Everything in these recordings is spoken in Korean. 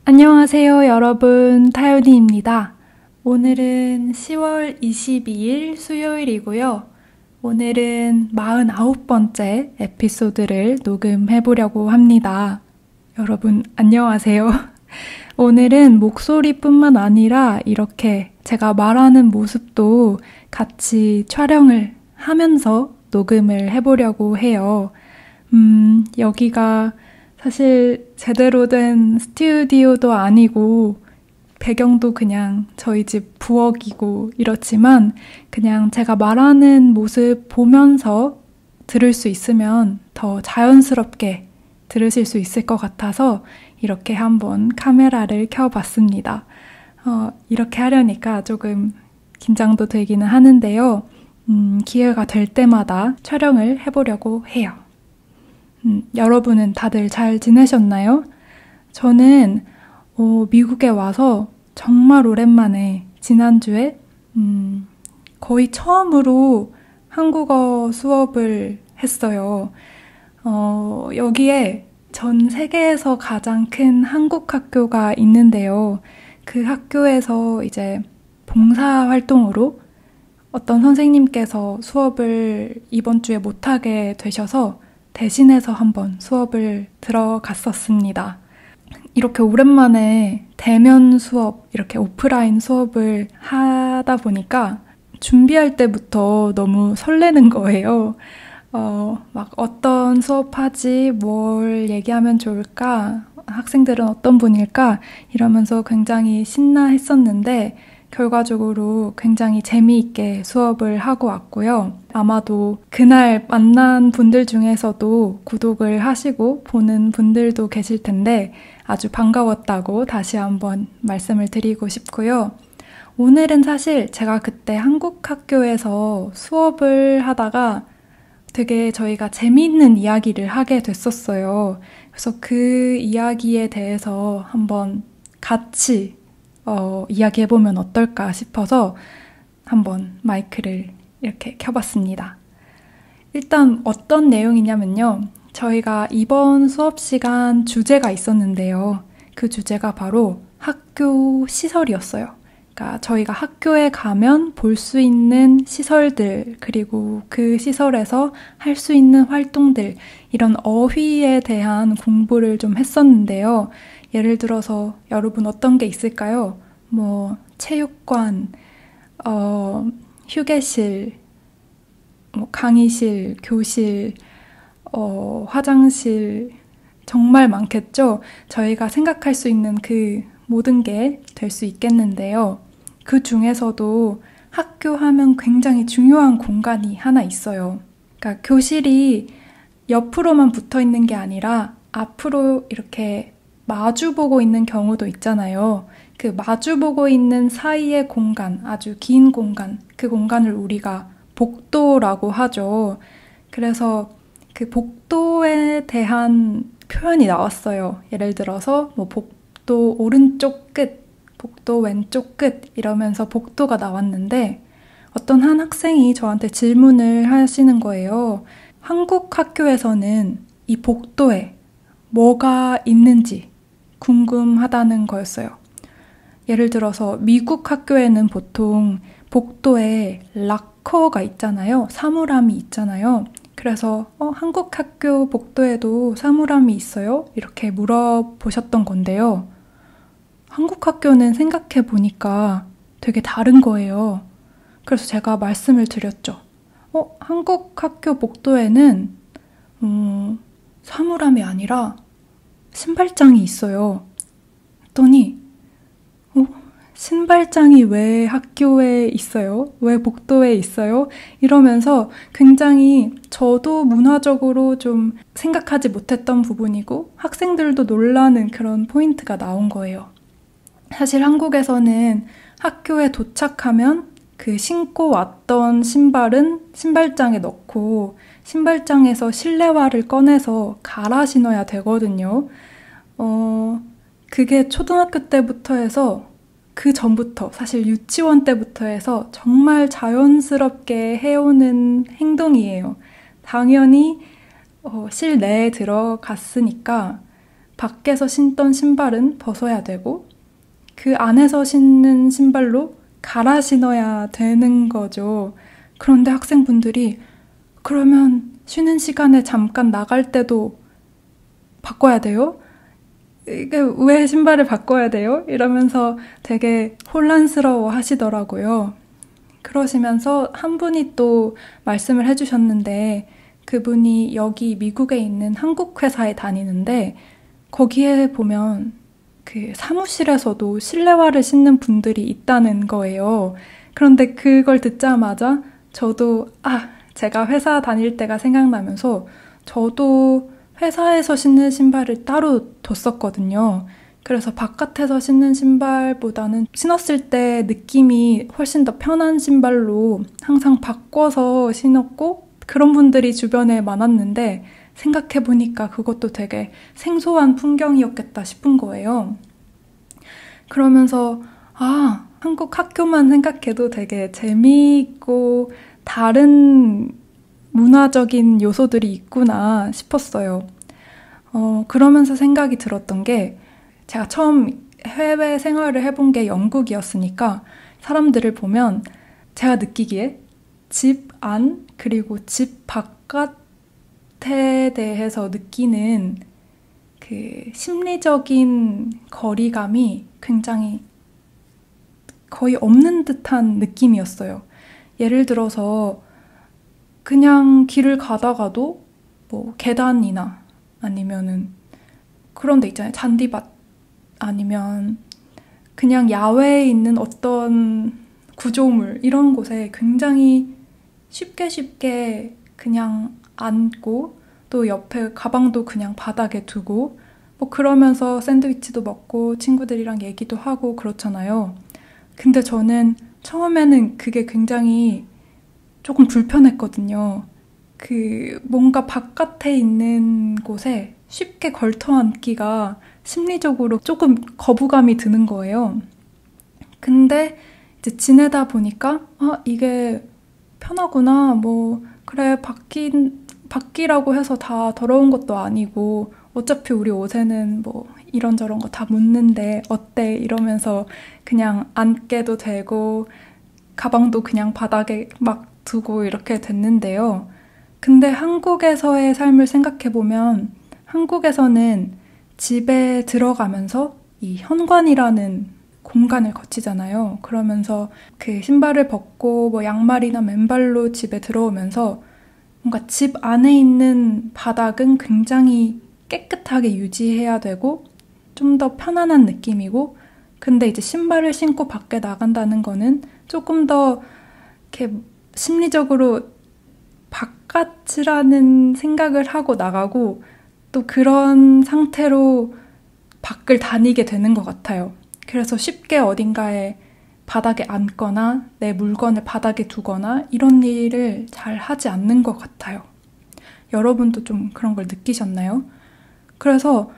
안녕하세요, 여러분. 타요니입니다. 오늘은 10월 22일 수요일이고요. 오늘은 49번째 에피소드를 녹음해보려고 합니다. 여러분, 안녕하세요. 오늘은 목소리뿐만 아니라 이렇게 제가 말하는 모습도 같이 촬영을 하면서 녹음을 해보려고 해요. 여기가 사실 제대로 된 스튜디오도 아니고 배경도 그냥 저희 집 부엌이고 이렇지만 그냥 제가 말하는 모습 보면서 들을 수 있으면 더 자연스럽게 들으실 수 있을 것 같아서 이렇게 한번 카메라를 켜봤습니다. 이렇게 하려니까 조금 긴장도 되기는 하는데요. 기회가 될 때마다 촬영을 해보려고 해요. 여러분은 다들 잘 지내셨나요? 저는 미국에 와서 정말 오랜만에 지난주에 거의 처음으로 한국어 수업을 했어요. 여기에 전 세계에서 가장 큰 한국 학교가 있는데요. 그 학교에서 이제 봉사활동으로 어떤 선생님께서 수업을 이번 주에 못하게 되셔서 대신해서 한번 수업을 들어갔었습니다. 이렇게 오랜만에 대면 수업, 이렇게 오프라인 수업을 하다 보니까 준비할 때부터 너무 설레는 거예요. 막 어떤 수업하지, 뭘 얘기하면 좋을까, 학생들은 어떤 분일까 이러면서 굉장히 신나 했었는데 결과적으로 굉장히 재미있게 수업을 하고 왔고요. 아마도 그날 만난 분들 중에서도 구독을 하시고 보는 분들도 계실 텐데 아주 반가웠다고 다시 한번 말씀을 드리고 싶고요. 오늘은 사실 제가 그때 한국 학교에서 수업을 하다가 되게 저희가 재미있는 이야기를 하게 됐었어요. 그래서 그 이야기에 대해서 한번 같이 이야기해보면 어떨까 싶어서 한번 마이크를 이렇게 켜봤습니다. 일단 어떤 내용이냐면요. 저희가 이번 수업 시간 주제가 있었는데요. 그 주제가 바로 학교 시설이었어요. 그러니까 저희가 학교에 가면 볼 수 있는 시설들, 그리고 그 시설에서 할 수 있는 활동들, 이런 어휘에 대한 공부를 좀 했었는데요. 예를 들어서 여러분 어떤 게 있을까요? 체육관, 휴게실, 강의실, 교실, 화장실, 정말 많겠죠? 저희가 생각할 수 있는 그 모든 게 될 수 있겠는데요. 그 중에서도 학교 하면 굉장히 중요한 공간이 하나 있어요. 그러니까 교실이 옆으로만 붙어 있는 게 아니라 앞으로 이렇게 마주보고 있는 경우도 있잖아요. 그 마주보고 있는 사이의 공간, 아주 긴 공간, 그 공간을 우리가 복도라고 하죠. 그래서 그 복도에 대한 표현이 나왔어요. 예를 들어서 복도 오른쪽 끝, 복도 왼쪽 끝 이러면서 복도가 나왔는데 어떤 한 학생이 저한테 질문을 하시는 거예요. 한국 학교에서는 이 복도에 뭐가 있는지 궁금하다는 거였어요. 예를 들어서 미국 학교에는 보통 복도에 락커가 있잖아요. 사물함이 있잖아요. 그래서 한국 학교 복도에도 사물함이 있어요? 이렇게 물어보셨던 건데요. 한국 학교는 생각해 보니까 되게 다른 거예요. 그래서 제가 말씀을 드렸죠. 한국 학교 복도에는 사물함이 아니라 신발장이 있어요. 했더니 신발장이 왜 학교에 있어요? 왜 복도에 있어요? 이러면서 굉장히 저도 문화적으로 좀 생각하지 못했던 부분이고 학생들도 놀라는 그런 포인트가 나온 거예요. 사실 한국에서는 학교에 도착하면 그 신고 왔던 신발은 신발장에 넣고 신발장에서 실내화를 꺼내서 갈아 신어야 되거든요. 그게 초등학교 때부터 해서 그 전부터 사실 유치원 때부터 해서 정말 자연스럽게 해오는 행동이에요. 당연히 실내에 들어갔으니까 밖에서 신던 신발은 벗어야 되고 그 안에서 신는 신발로 갈아 신어야 되는 거죠. 그런데 학생분들이 그러면 쉬는 시간에 잠깐 나갈 때도 바꿔야 돼요? 이게 왜 신발을 바꿔야 돼요? 이러면서 되게 혼란스러워 하시더라고요. 그러시면서 한 분이 또 말씀을 해주셨는데 그분이 여기 미국에 있는 한국 회사에 다니는데 거기에 보면 그 사무실에서도 실내화를 신는 분들이 있다는 거예요. 그런데 그걸 듣자마자 저도 제가 회사 다닐 때가 생각나면서 저도 회사에서 신는 신발을 따로 뒀었거든요. 그래서 바깥에서 신는 신발보다는 신었을 때 느낌이 훨씬 더 편한 신발로 항상 바꿔서 신었고 그런 분들이 주변에 많았는데 생각해보니까 그것도 되게 생소한 풍경이었겠다 싶은 거예요. 그러면서 한국 학교만 생각해도 되게 재미있고 다른 문화적인 요소들이 있구나 싶었어요. 그러면서 생각이 들었던 게 제가 처음 해외 생활을 해본 게 영국이었으니까 사람들을 보면 제가 느끼기에 집 안 그리고 집 바깥에 대해서 느끼는 그 심리적인 거리감이 굉장히 거의 없는 듯한 느낌이었어요. 예를 들어서 그냥 길을 가다가도 뭐 계단이나 아니면은 그런 데 있잖아요. 잔디밭 아니면 그냥 야외에 있는 어떤 구조물 이런 곳에 굉장히 쉽게 그냥 앉고 또 옆에 가방도 그냥 바닥에 두고 뭐 그러면서 샌드위치도 먹고 친구들이랑 얘기도 하고 그렇잖아요. 근데 저는 처음에는 그게 굉장히 조금 불편했거든요. 그 뭔가 바깥에 있는 곳에 쉽게 걸터 앉기가 심리적으로 조금 거부감이 드는 거예요. 근데 이제 지내다 보니까 이게 편하구나. 뭐 그래 밖이라고 해서 다 더러운 것도 아니고 어차피 우리 옷에는 뭐 이런저런 거 다 묻는데 어때? 이러면서 그냥 앉게도 되고 가방도 그냥 바닥에 막 두고 이렇게 됐는데요. 근데 한국에서의 삶을 생각해보면 한국에서는 집에 들어가면서 이 현관이라는 공간을 거치잖아요. 그러면서 그 신발을 벗고 뭐 양말이나 맨발로 집에 들어오면서 뭔가 집 안에 있는 바닥은 굉장히 깨끗하게 유지해야 되고 좀 더 편안한 느낌이고 근데 이제 신발을 신고 밖에 나간다는 거는 조금 더 이렇게 심리적으로 바깥이라는 생각을 하고 나가고 또 그런 상태로 밖을 다니게 되는 것 같아요. 그래서 쉽게 어딘가에 바닥에 앉거나 내 물건을 바닥에 두거나 이런 일을 잘 하지 않는 것 같아요. 여러분도 좀 그런 걸 느끼셨나요? 그래서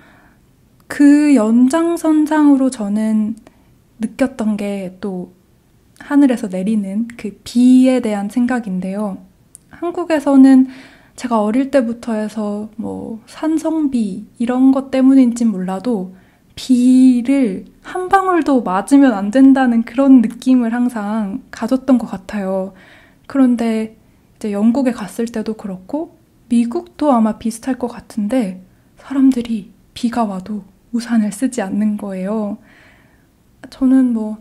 그 연장선상으로 저는 느꼈던 게 또 하늘에서 내리는 그 비에 대한 생각인데요. 한국에서는 제가 어릴 때부터 해서 뭐 산성비 이런 것 때문인진 몰라도 비를 한 방울도 맞으면 안 된다는 그런 느낌을 항상 가졌던 것 같아요. 그런데 이제 영국에 갔을 때도 그렇고 미국도 아마 비슷할 것 같은데 사람들이 비가 와도 우산을 쓰지 않는 거예요. 저는 뭐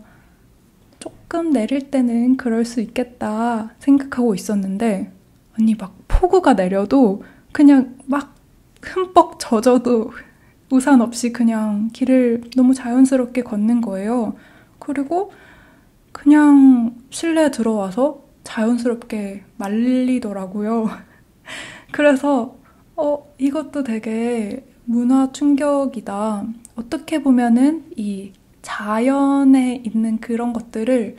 조금 내릴 때는 그럴 수 있겠다 생각하고 있었는데 아니 막 폭우가 내려도 그냥 막 흠뻑 젖어도 우산 없이 그냥 길을 너무 자연스럽게 걷는 거예요. 그리고 그냥 실내에 들어와서 자연스럽게 말리더라고요. 그래서 이것도 되게 문화 충격이다. 어떻게 보면은 이 자연에 있는 그런 것들을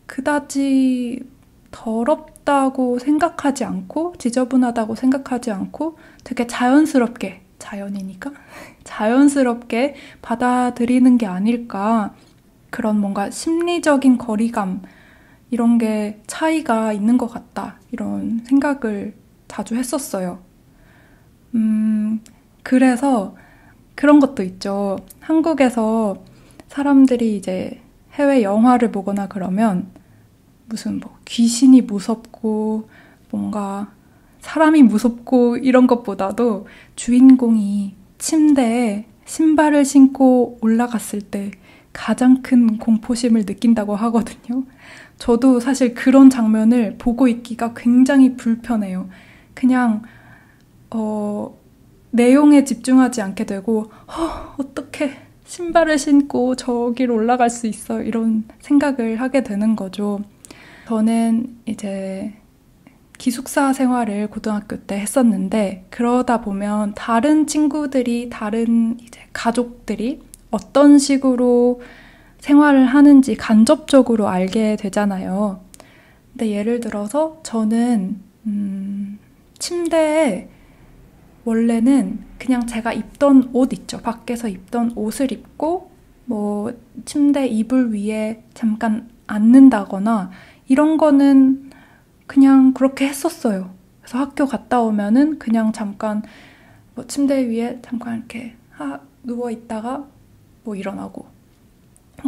그다지 더럽다고 생각하지 않고 지저분하다고 생각하지 않고 되게 자연스럽게 자연이니까 자연스럽게 받아들이는 게 아닐까. 그런 뭔가 심리적인 거리감 이런 게 차이가 있는 것 같다. 이런 생각을 자주 했었어요. 그래서 그런 것도 있죠. 한국에서 사람들이 이제 해외 영화를 보거나 그러면 무슨 뭐 귀신이 무섭고 뭔가 사람이 무섭고 이런 것보다도 주인공이 침대에 신발을 신고 올라갔을 때 가장 큰 공포심을 느낀다고 하거든요. 저도 사실 그런 장면을 보고 있기가 굉장히 불편해요. 그냥 내용에 집중하지 않게 되고 어떻게 신발을 신고 저기로 올라갈 수 있어 이런 생각을 하게 되는 거죠. 저는 이제 기숙사 생활을 고등학교 때 했었는데 그러다 보면 다른 친구들이 다른 이제 가족들이 어떤 식으로 생활을 하는지 간접적으로 알게 되잖아요. 근데 예를 들어서 저는 침대에 원래는 그냥 제가 입던 옷 있죠. 밖에서 입던 옷을 입고 뭐 침대 이불 위에 잠깐 앉는다거나 이런 거는 그냥 그렇게 했었어요. 그래서 학교 갔다 오면은 그냥 잠깐 뭐 침대 위에 잠깐 이렇게 누워 있다가 뭐 일어나고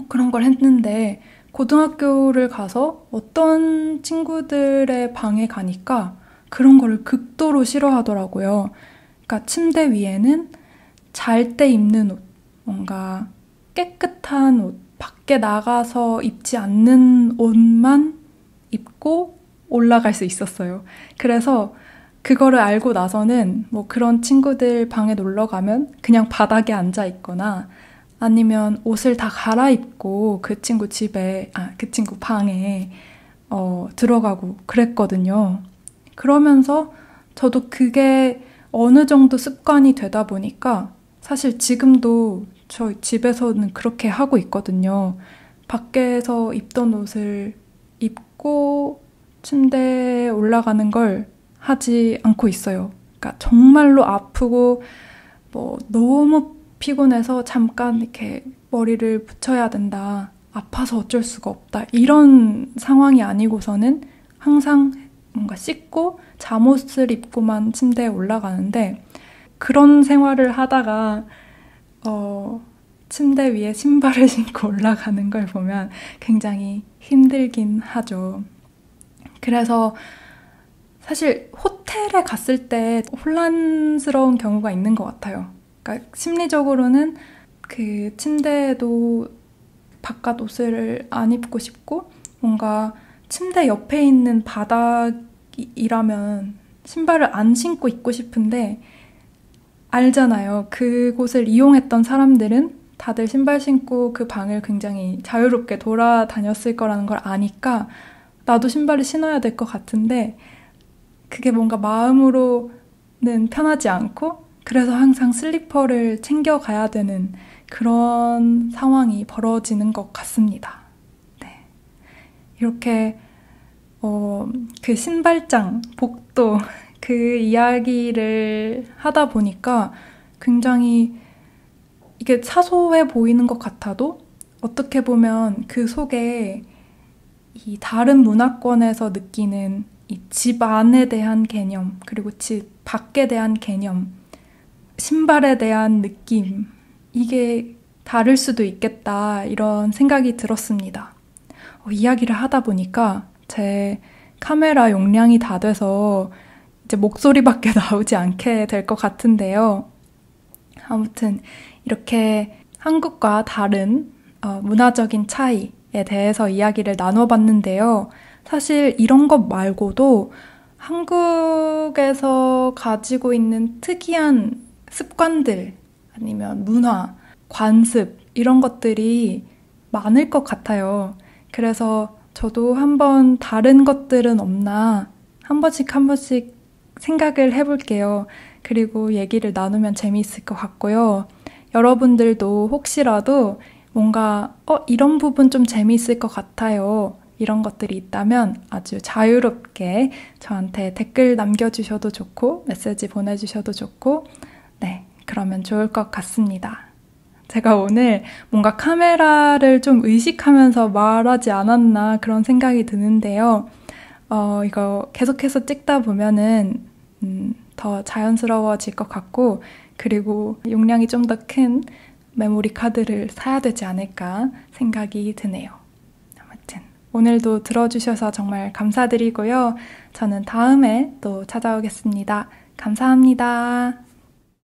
그런 걸 했는데 고등학교를 가서 어떤 친구들의 방에 가니까 그런 거를 극도로 싫어하더라고요. 그러니까 침대 위에는 잘 때 입는 옷, 뭔가 깨끗한 옷, 밖에 나가서 입지 않는 옷만 입고 올라갈 수 있었어요. 그래서 그거를 알고 나서는 뭐 그런 친구들 방에 놀러 가면 그냥 바닥에 앉아 있거나 아니면 옷을 다 갈아입고 그 친구 그 친구 방에 들어가고 그랬거든요. 그러면서 저도 그게 어느 정도 습관이 되다 보니까 사실 지금도 저희 집에서는 그렇게 하고 있거든요. 밖에서 입던 옷을 입고 침대에 올라가는 걸 하지 않고 있어요. 그러니까 정말로 아프고 뭐 너무 피곤해서 잠깐 이렇게 머리를 붙여야 된다. 아파서 어쩔 수가 없다. 이런 상황이 아니고서는 항상 뭔가 씻고 잠옷을 입고만 침대에 올라가는데 그런 생활을 하다가 침대 위에 신발을 신고 올라가는 걸 보면 굉장히 힘들긴 하죠. 그래서 사실 호텔에 갔을 때 혼란스러운 경우가 있는 것 같아요. 그러니까 심리적으로는 그 침대에도 바깥 옷을 안 입고 싶고 뭔가 침대 옆에 있는 바닥이라면 신발을 안 신고 있고 싶은데 알잖아요. 그곳을 이용했던 사람들은 다들 신발 신고 그 방을 굉장히 자유롭게 돌아다녔을 거라는 걸 아니까 나도 신발을 신어야 될 것 같은데 그게 뭔가 마음으로는 편하지 않고 그래서 항상 슬리퍼를 챙겨가야 되는 그런 상황이 벌어지는 것 같습니다. 네. 이렇게 그 신발장, 복도 그 이야기를 하다 보니까 굉장히 이게 사소해 보이는 것 같아도 어떻게 보면 그 속에 이 다른 문화권에서 느끼는 이 집 안에 대한 개념, 그리고 집 밖에 대한 개념, 신발에 대한 느낌, 이게 다를 수도 있겠다, 이런 생각이 들었습니다. 이야기를 하다 보니까 제 카메라 용량이 다 돼서 이제 목소리밖에 나오지 않게 될 것 같은데요. 아무튼 이렇게 한국과 다른 문화적인 차이에 대해서 이야기를 나눠봤는데요. 사실 이런 것 말고도 한국에서 가지고 있는 특이한 습관들 아니면 문화, 관습 이런 것들이 많을 것 같아요. 그래서 저도 한번 다른 것들은 없나 한 번씩 생각을 해볼게요. 그리고 얘기를 나누면 재미있을 것 같고요. 여러분들도 혹시라도 뭔가 이런 부분 좀 재미있을 것 같아요. 이런 것들이 있다면 아주 자유롭게 저한테 댓글 남겨주셔도 좋고 메시지 보내주셔도 좋고 네, 그러면 좋을 것 같습니다. 제가 오늘 뭔가 카메라를 좀 의식하면서 말하지 않았나 그런 생각이 드는데요. 이거 계속해서 찍다 보면은 더 자연스러워질 것 같고 그리고 용량이 좀 더 큰 메모리 카드를 사야 되지 않을까 생각이 드네요. 아무튼 오늘도 들어주셔서 정말 감사드리고요. 저는 다음에 또 찾아오겠습니다. 감사합니다.